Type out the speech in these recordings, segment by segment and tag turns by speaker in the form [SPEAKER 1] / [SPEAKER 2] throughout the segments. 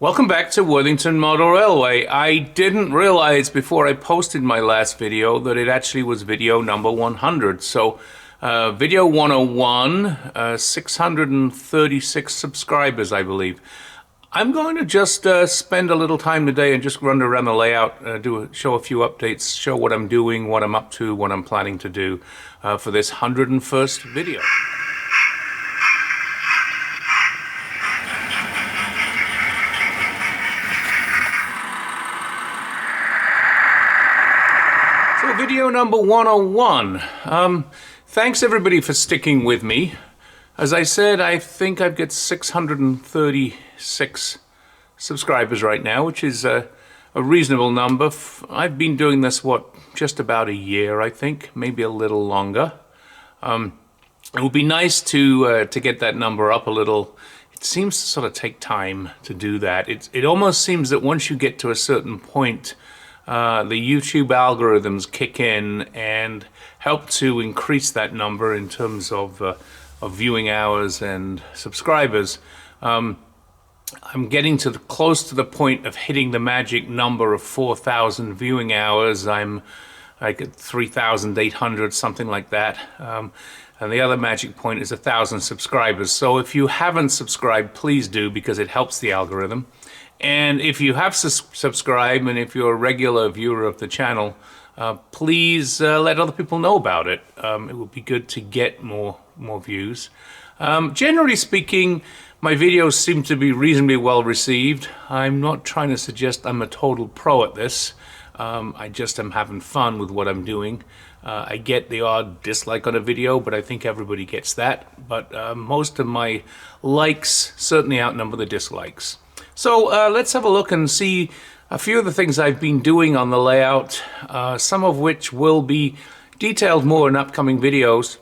[SPEAKER 1] Welcome back to Worthington Motor Railway. I didn't realize before I posted my last video that it actually was video number 100. So video 101, 636 subscribers, I believe. I'm going to just spend a little time today and just run around the layout, show a few updates, show what I'm doing, what I'm up to, what I'm planning to do for this 101st video. Video number 101. Thanks everybody for sticking with me. As I said, I think I've got 636 subscribers right now, which is a reasonable number. I've been doing this, just about a year, I think, maybe a little longer. It would be nice to get that number up a little. It seems to sort of take time to do that. It almost seems that once you get to a certain point, the YouTube algorithms kick in and help to increase that number in terms of viewing hours and subscribers. I'm getting close to the point of hitting the magic number of 4,000 viewing hours. I'm like at 3,800, something like that. And the other magic point is 1,000 subscribers. So if you haven't subscribed, please do, because it helps the algorithm. And if you have subscribed and if you're a regular viewer of the channel, please let other people know about it. It would be good to get more views. Generally speaking, my videos seem to be reasonably well received. I'm not trying to suggest I'm a total pro at this. I just am having fun with what I'm doing. I get the odd dislike on a video, but I think everybody gets that. But most of my likes certainly outnumber the dislikes. So let's have a look and see a few of the things I've been doing on the layout, some of which will be detailed more in upcoming videos,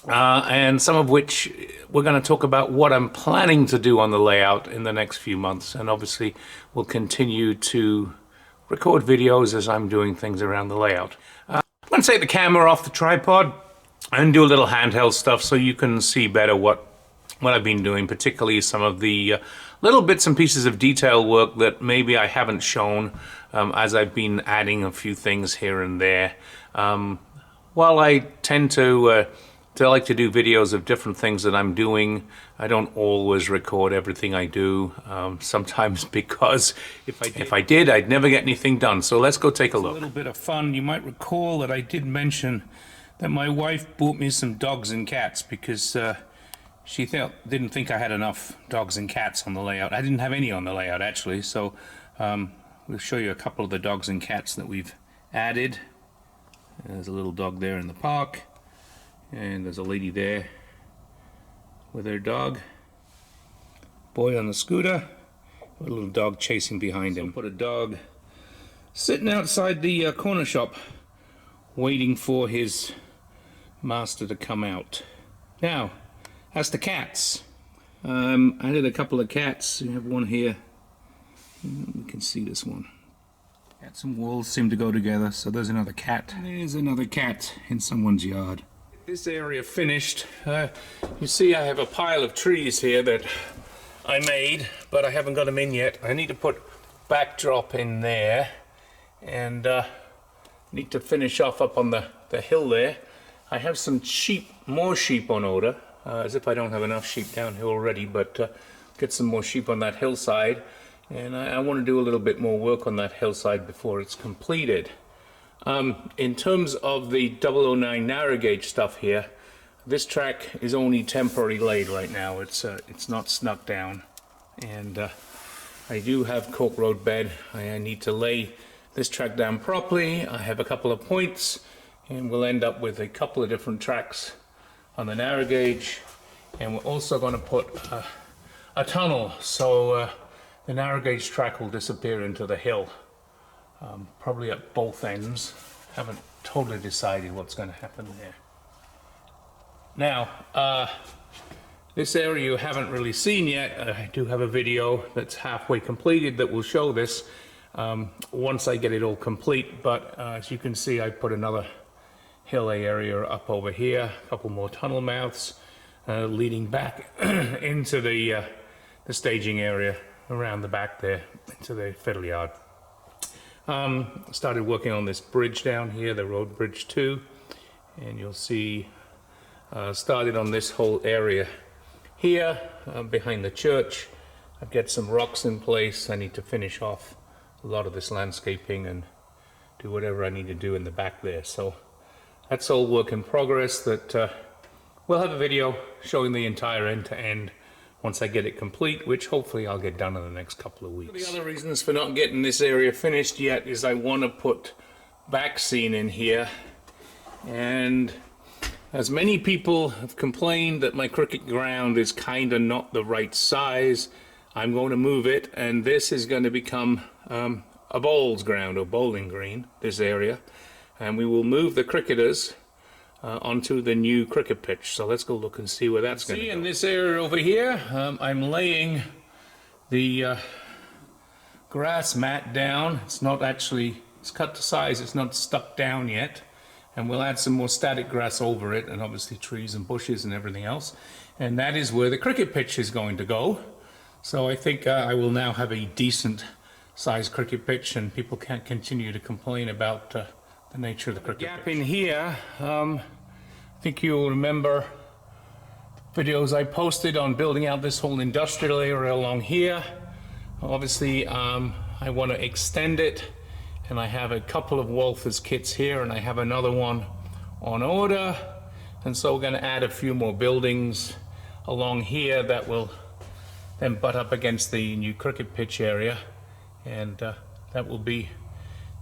[SPEAKER 1] and some of which we're going to talk about what I'm planning to do on the layout in the next few months. And obviously we'll continue to record videos as I'm doing things around the layout. I'm going to take the camera off the tripod and do a little handheld stuff so you can see better what I've been doing, particularly some of the little bits and pieces of detail work that maybe I haven't shown as I've been adding a few things here and there. While I tend to like to do videos of different things that I'm doing, I don't always record everything I do, sometimes because if I did, I'd never get anything done. So let's go take a look. A little bit of fun. You might recall that I did mention that my wife bought me some dogs and cats because she didn't think I had enough dogs and cats on the layout. I didn't have any on the layout, actually, so we'll show you a couple of the dogs and cats that we've added. There's a little dog there in the park, and there's a lady there with her dog. Boy on the scooter, with a little dog chasing behind him. Put a dog sitting outside the corner shop, waiting for his master to come out. Now, as to cats, I added a couple of cats. You have one here. You can see this one. Cats and wolves seem to go together, so there's another cat. There's another cat in someone's yard. This area finished. You see I have a pile of trees here that I made, but I haven't got them in yet. I need to put backdrop in there, and need to finish off up on the hill there. I have some more sheep on order. As if I don't have enough sheep down here already, but get some more sheep on that hillside, and I want to do a little bit more work on that hillside before it's completed. In terms of the 009 narrow gauge stuff here, this track is only temporary laid right now. It's not snuck down, and I do have Cork Road bed. I need to lay this track down properly. I have a couple of points, and we'll end up with a couple of different tracks on the narrow gauge, and we're also going to put a tunnel, so the narrow gauge track will disappear into the hill, probably at both ends. Haven't totally decided what's going to happen there. Now, this area you haven't really seen yet. I do have a video that's halfway completed that will show this once I get it all complete, but as you can see, I put another hill area up over here, a couple more tunnel mouths leading back into the staging area around the back there into the fiddle yard. Started working on this bridge down here, the road bridge 2, and you'll see started on this whole area here behind the church. I've got some rocks in place. I need to finish off a lot of this landscaping and do whatever I need to do in the back there. So that's all work in progress. That we'll have a video showing the entire end to end once I get it complete, which hopefully I'll get done in the next couple of weeks. The other reasons for not getting this area finished yet is I want to put backseam in here, and as many people have complained that my cricket ground is kind of not the right size, I'm going to move it, and this is going to become a bowls ground or bowling green, this area, and we will move the cricketers onto the new cricket pitch. So let's go look and see where that's going to go. In this area over here, I'm laying the grass mat down. It's not actually, it's cut to size, it's not stuck down yet. And we'll add some more static grass over it, and obviously trees and bushes and everything else. And that is where the cricket pitch is going to go. So I think I will now have a decent sized cricket pitch, and people can't continue to complain about the nature of the cricket gap pitch. In here, I think you'll remember videos I posted on building out this whole industrial area along here. Obviously, I want to extend it, and I have a couple of Wolfers kits here, and I have another one on order. And so we're going to add a few more buildings along here that will then butt up against the new cricket pitch area, and that will be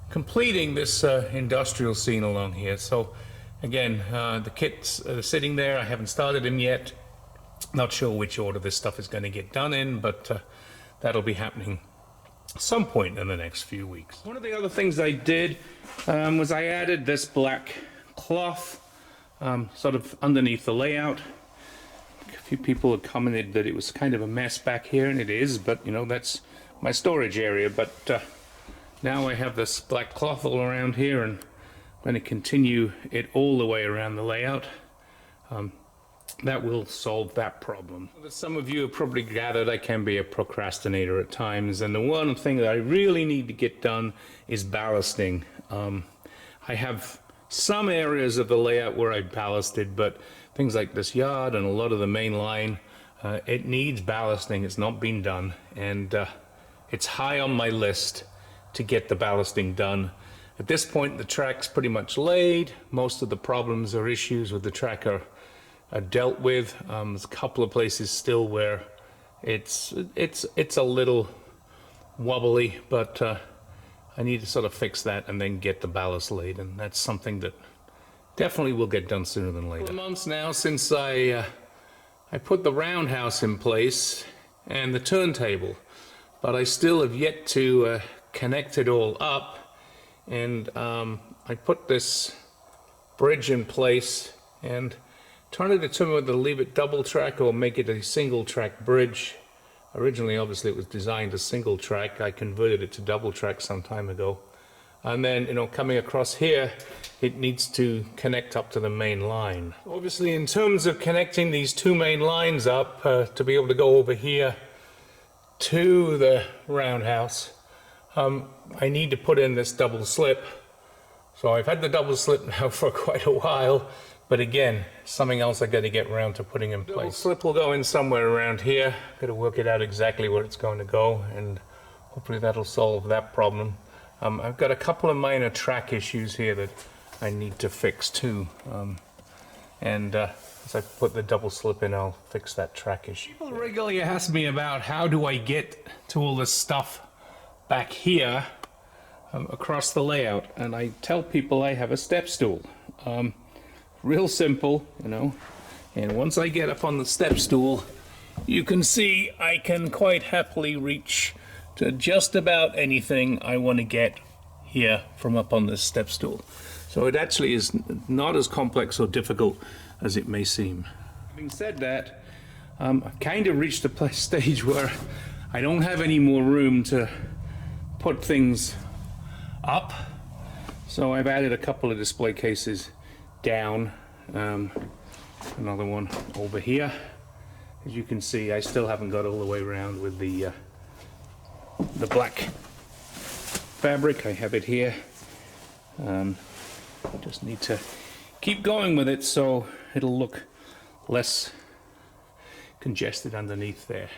[SPEAKER 1] completing this industrial scene along here. So again, the kits are sitting there. I haven't started them yet. Not sure which order this stuff is going to get done in, but that'll be happening some point in the next few weeks. One of the other things I did was I added this black cloth sort of underneath the layout. A few people had commented that it was kind of a mess back here, and it is, but you know, that's my storage area. But now I have this black cloth all around here, and I'm going to continue it all the way around the layout. That will solve that problem. As some of you have probably gathered, I can be a procrastinator at times, and the one thing that I really need to get done is ballasting. I have some areas of the layout where I ballasted, but things like this yard and a lot of the main line, it needs ballasting. It's not been done, and it's high on my list to get the ballasting done. At this point, the track's pretty much laid. Most of the problems or issues with the track are dealt with. There's a couple of places still where it's a little wobbly, but I need to sort of fix that and then get the ballast laid, and that's something that definitely will get done sooner than later. 4 months now since I put the roundhouse in place and the turntable, but I still have yet to connect it all up, and I put this bridge in place and trying to determine whether to leave it double track or make it a single track bridge. Originally, obviously, it was designed as single track. I converted it to double track some time ago. And then, you know, coming across here, it needs to connect up to the main line. Obviously, in terms of connecting these two main lines up, to be able to go over here to the roundhouse, I need to put in this double slip. So I've had the double slip now for quite a while. But again, something else I got to get around to putting in place. The slip will go in somewhere around here. Got to work it out exactly where it's going to go, and hopefully that'll solve that problem. I've got a couple of minor track issues here that I need to fix too. As I put the double slip in, I'll fix that track issue. People regularly ask me about how do I get to all this stuff back here across the layout, and I tell people I have a step stool. Real simple, you know, and once I get up on the step stool, you can see I can quite happily reach to just about anything I want to get here from up on this step stool. So it actually is not as complex or difficult as it may seem. Having said that, I've kind of reached a stage where I don't have any more room to put things up, so I've added a couple of display cases down, another one over here. As you can see, I still haven't got all the way around with the the black fabric. I have it here. I just need to keep going with it so it'll look less congested underneath there.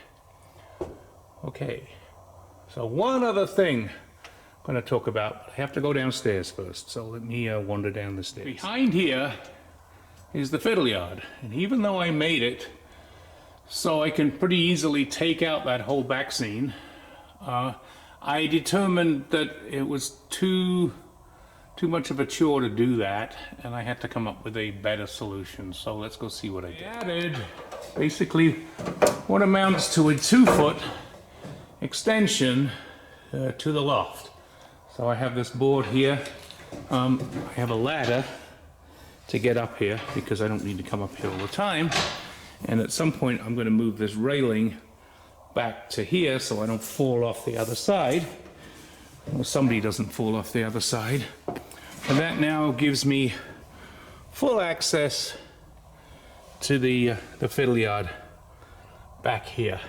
[SPEAKER 1] Okay, so one other thing I'm going to talk about. I have to go downstairs first, so let me wander down the stairs. Behind here is the fiddle yard, and even though I made it so I can pretty easily take out that whole back scene, I determined that it was too much of a chore to do that, and I had to come up with a better solution. So let's go see what I did. I added basically what amounts to a 2-foot extension to the loft. So I have this board here. I have a ladder to get up here because I don't need to come up here all the time. And at some point I'm going to move this railing back to here so I don't fall off the other side, or somebody doesn't fall off the other side. And that now gives me full access to the fiddle yard back here.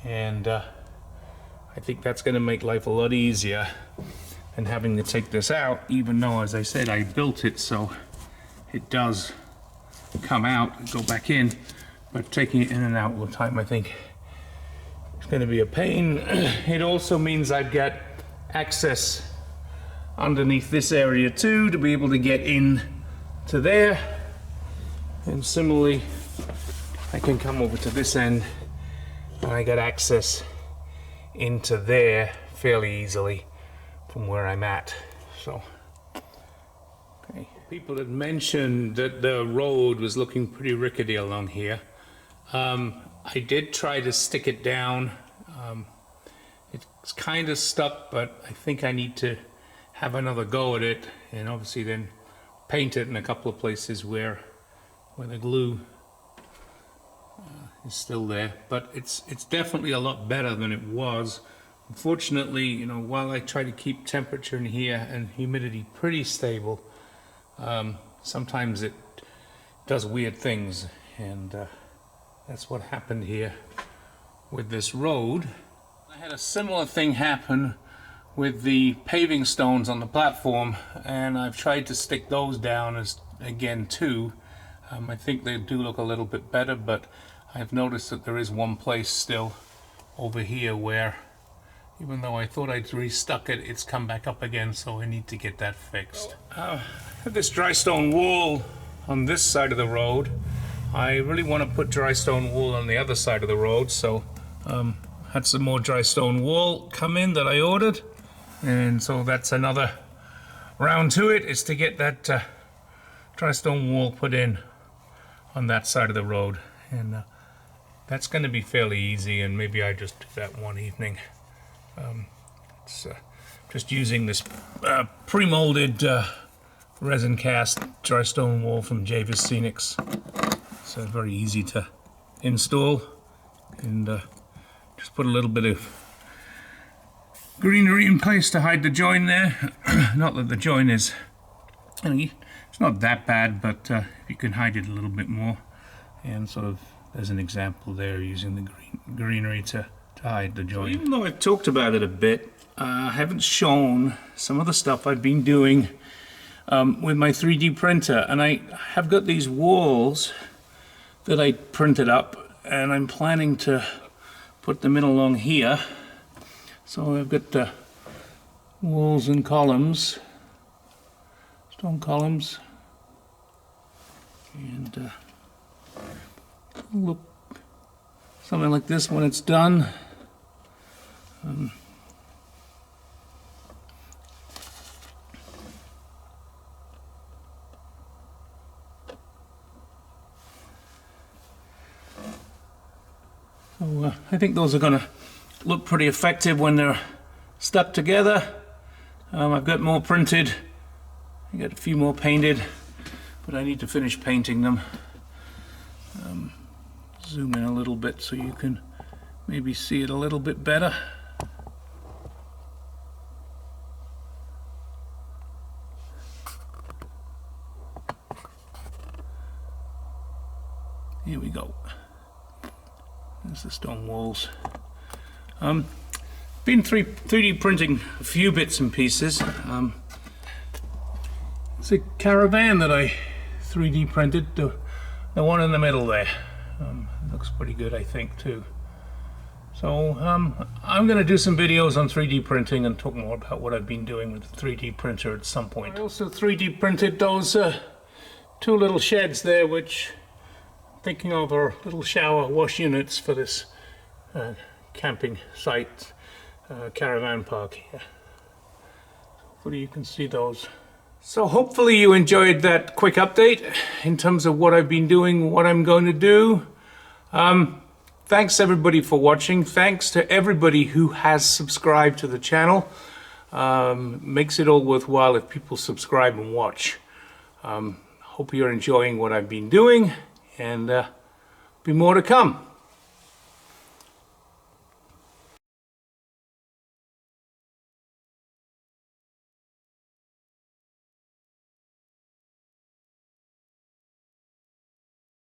[SPEAKER 1] And I think that's going to make life a lot easier than having to take this out, even though, as I said, I built it so it does come out and go back in. But taking it in and out all the time, I think it's going to be a pain. It also means I've got access underneath this area too to be able to get in to there, and similarly I can come over to this end and I got access into there fairly easily from where I'm at. So okay, people had mentioned that the road was looking pretty rickety along here. I did try to stick it down. It's kind of stuck, but I think I need to have another go at it, and obviously then paint it in a couple of places where the glue is still there. But it's definitely a lot better than it was. Unfortunately, you know, while I try to keep temperature in here and humidity pretty stable, sometimes it does weird things, and that's what happened here with this road. I had a similar thing happen with the paving stones on the platform, and I've tried to stick those down as again too. I think they do look a little bit better, but I've noticed that there is one place still over here where, even though I thought I'd restuck it, it's come back up again, so I need to get that fixed. I have this dry stone wall on this side of the road. I really want to put dry stone wall on the other side of the road, so had some more dry stone wall come in that I ordered. And so that's another round to it, is to get that dry stone wall put in on that side of the road. And that's going to be fairly easy, and maybe I just do that one evening. It's just using this pre-molded resin cast dry stone wall from Javis Scenics. So very easy to install, and just put a little bit of greenery in place to hide the join there. Not that the join is, it's not that bad, but if you can hide it a little bit more. And sort of, there's an example there using the greenery to hide the join. So even though I've talked about it a bit, I haven't shown some of the stuff I've been doing with my 3D printer. And I have got these walls that I printed up, and I'm planning to put them in along here. So I've got walls and columns, stone columns, and look something like this when it's done. So I think those are going to look pretty effective when they're stuck together. I've got more printed, I got a few more painted, but I need to finish painting them. Zoom in a little bit so you can maybe see it a little bit better. Here we go. There's the stone walls. Been 3D printing a few bits and pieces. It's a caravan that I 3D printed, the one in the middle there. Looks pretty good, I think, too. So I'm going to do some videos on 3D printing and talk more about what I've been doing with the 3D printer at some point. I also 3D printed those two little sheds there, which I'm thinking of are little shower wash units for this camping site, caravan park here. Hopefully you can see those. So hopefully you enjoyed that quick update in terms of what I've been doing, what I'm going to do. Thanks everybody for watching. Thanks to everybody who has subscribed to the channel. Makes it all worthwhile if people subscribe and watch. Hope you're enjoying what I've been doing, and be more to come.